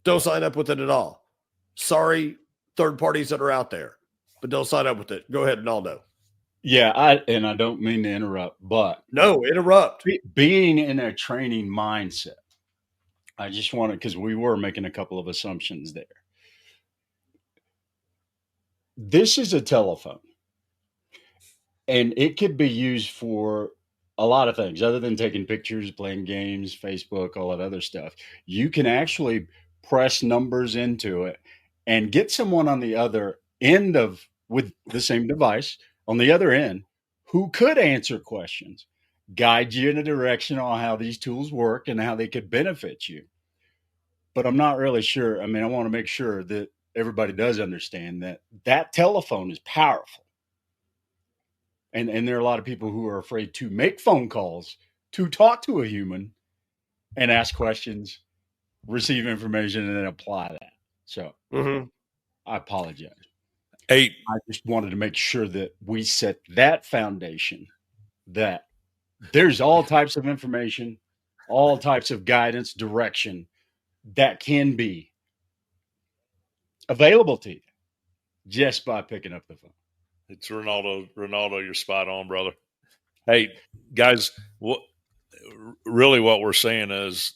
Don't sign up with it at all. Sorry, third parties that are out there, but don't sign up with it. Go ahead, Renaldo. Yeah, I don't mean to interrupt, but no, interrupt. Being in a training mindset, I just wanted, because we were making a couple of assumptions there. This is a telephone, and it could be used for a lot of things other than taking pictures, playing games, Facebook, all that other stuff. You can actually press numbers into it and get someone on the other end with the same device on the other end who could answer questions, guide you in a direction on how these tools work and how they could benefit you. But I'm not really sure. I mean, I want to make sure that everybody does understand that telephone is powerful. And there are a lot of people who are afraid to make phone calls, to talk to a human and ask questions, receive information, and then apply that. So I apologize. Hey, I just wanted to make sure that we set that foundation, that there's all types of information, all types of guidance, direction that can be available to you just by picking up the phone. It's Renaldo, you're spot on, brother. Hey, guys, what we're saying is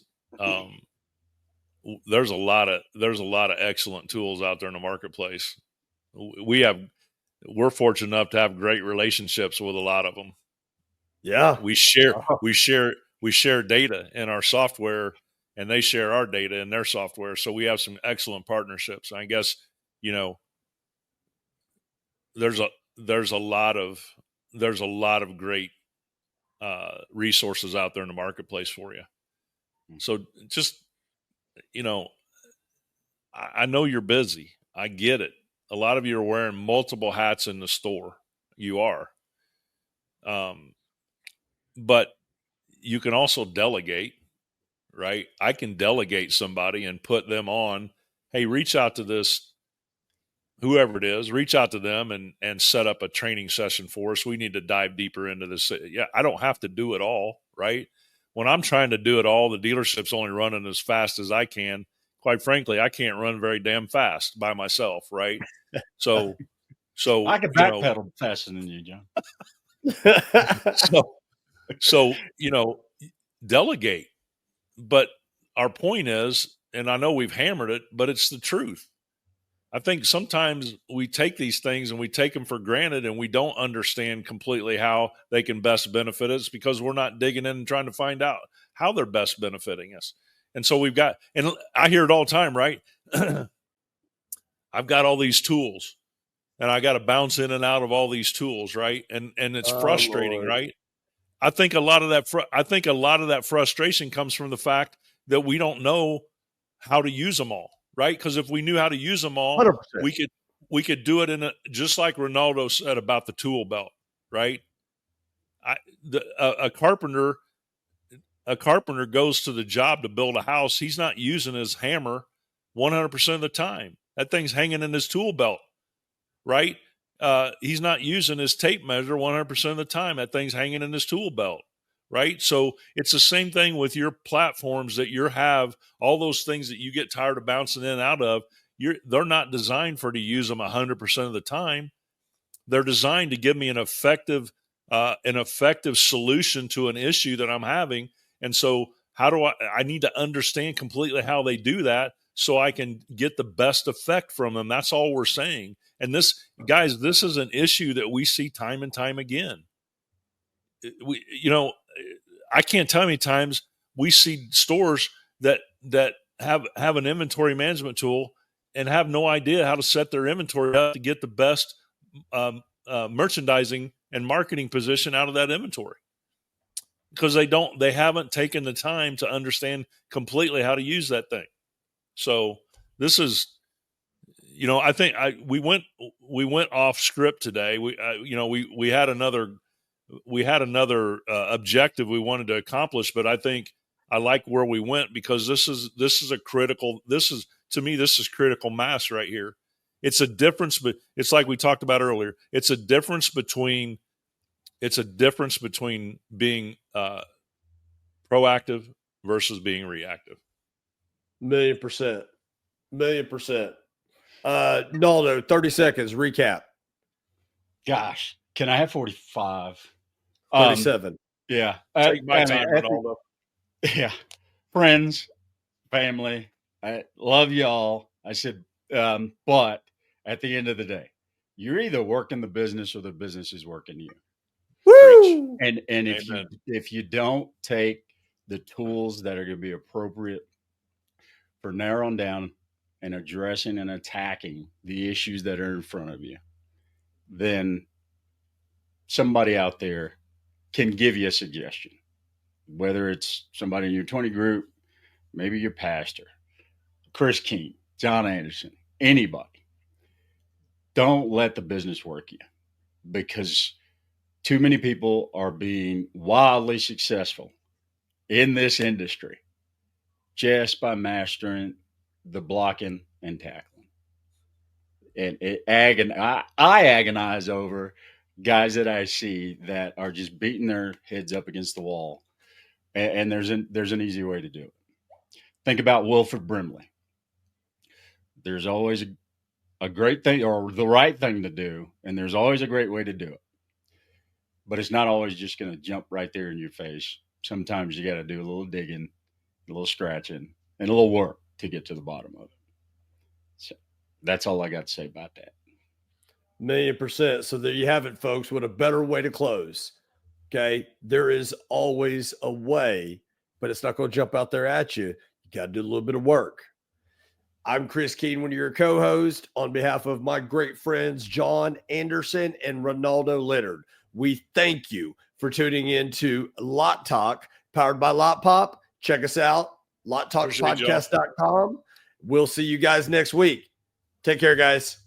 there's a lot of excellent tools out there in the marketplace. We're fortunate enough to have great relationships with a lot of them. Yeah. We share data in our software, and they share our data in their software. So we have some excellent partnerships. I guess, there's a lot of great resources out there in the marketplace for you. So just, I know you're busy. I get it. A lot of you are wearing multiple hats in the store. You are. But you can also delegate, right? I can delegate somebody and put them on, hey, reach out to this, whoever it is, reach out to them and set up a training session for us. We need to dive deeper into this. Yeah, I don't have to do it all, right? When I'm trying to do it all, the dealership's only running as fast as I can. Quite frankly, I can't run very damn fast by myself, right? So I can backpedal faster than you, John. so delegate. But our point is, and I know we've hammered it, but it's the truth. I think sometimes we take these things and we take them for granted, and we don't understand completely how they can best benefit us because we're not digging in and trying to find out how they're best benefiting us. And so and I hear it all the time, right? I've got all these tools and I got to bounce in and out of all these tools, right? And it's frustrating, Lord. right? I think a lot of that frustration comes from the fact that we don't know how to use them all. right? Because if we knew how to use them all, 100%. we could do it just like Renaldo said about the tool belt, right? A carpenter goes to the job to build a house. He's not using his hammer 100% of the time. That thing's hanging in his tool belt, right? He's not using his tape measure 100% of the time. That thing's hanging in his tool belt, right? So it's the same thing with your platforms that you have, all those things that you get tired of bouncing in and out of. They're not designed to use them 100% of the time. They're designed to give me an effective solution to an issue that I'm having. And so how do I need to understand completely how they do that so I can get the best effect from them. That's all we're saying. And this is an issue that we see time and time again. I can't tell how many times we see stores that have an inventory management tool and have no idea how to set their inventory up to get the best merchandising and marketing position out of that inventory, because they haven't taken the time to understand completely how to use that thing. So this is, I think we went off script today. We had another objective we wanted to accomplish, but I think I like where we went, because this is critical mass right here. It's a difference, but it's like we talked about earlier. It's a difference between being proactive versus being reactive. 1,000,000%. 1,000,000%. Naldo, 30 seconds, recap. Gosh, can I have 45? 37. Yeah. Take my time, Renaldo. Yeah. Friends, family, I love y'all. I said, but at the end of the day, you're either working the business or the business is working you. Woo! And if you don't take the tools that are going to be appropriate for narrowing down and addressing and attacking the issues that are in front of you, then somebody out there can give you a suggestion, whether it's somebody in your 20 group, maybe your pastor, Chris Keene, John Anderson, anybody. Don't let the business work you, because too many people are being wildly successful in this industry just by mastering the blocking and tackling. And I agonize over guys that I see that are just beating their heads up against the wall. And there's an easy way to do it. Think about Wilford Brimley. There's always a great thing or the right thing to do, and there's always a great way to do it. But it's not always just going to jump right there in your face. Sometimes you got to do a little digging, a little scratching, and a little work to get to the bottom of it. So that's all I got to say about that. 1,000,000%. So there you have it, folks. What a better way to close. Okay. There is always a way, but it's not going to jump out there at you. You got to do a little bit of work. I'm Chris Keene, one of your co-hosts. On behalf of my great friends, John Anderson and Renaldo Leonard, we thank you for tuning in to LotTalk, powered by Lotpop. Check us out, LotTalkPodcast.com. We'll see you guys next week. Take care, guys.